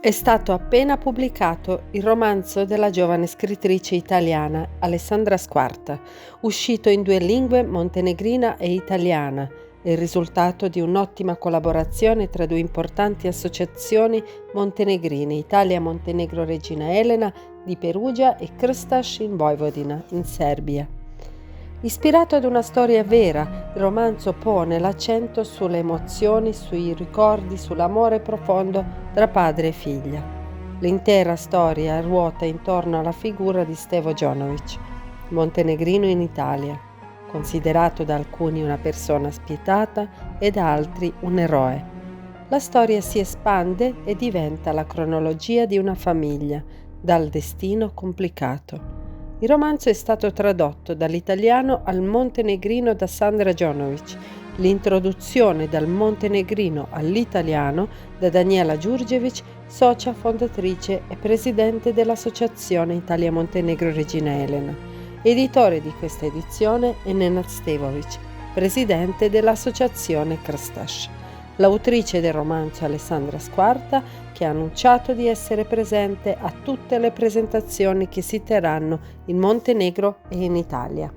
È stato appena pubblicato il romanzo della giovane scrittrice italiana Alessandra Squarta, uscito in 2 lingue, montenegrina e italiana, è il risultato di un'ottima collaborazione tra 2 importanti associazioni montenegrine, Italia Montenegro Regina Elena di Perugia e Krstaš in Vojvodina, in Serbia. Ispirato ad una storia vera, il romanzo pone l'accento sulle emozioni, sui ricordi, sull'amore profondo tra padre e figlia. L'intera storia ruota intorno alla figura di Stevo Jonovic, montenegrino in Italia, considerato da alcuni una persona spietata e da altri un eroe. La storia si espande e diventa la cronologia di una famiglia, dal destino complicato. Il romanzo è stato tradotto dall'italiano al montenegrino da Sandra Jonovic, l'introduzione dal montenegrino all'italiano da Daniela Đurđević, socia fondatrice e presidente dell'Associazione Italia Montenegro Regina Elena. Editore di questa edizione è Nenad Stevović, presidente dell'Associazione Krstaš. L'autrice del romanzo Alessandra Squarta, che ha annunciato di essere presente a tutte le presentazioni che si terranno in Montenegro e in Italia.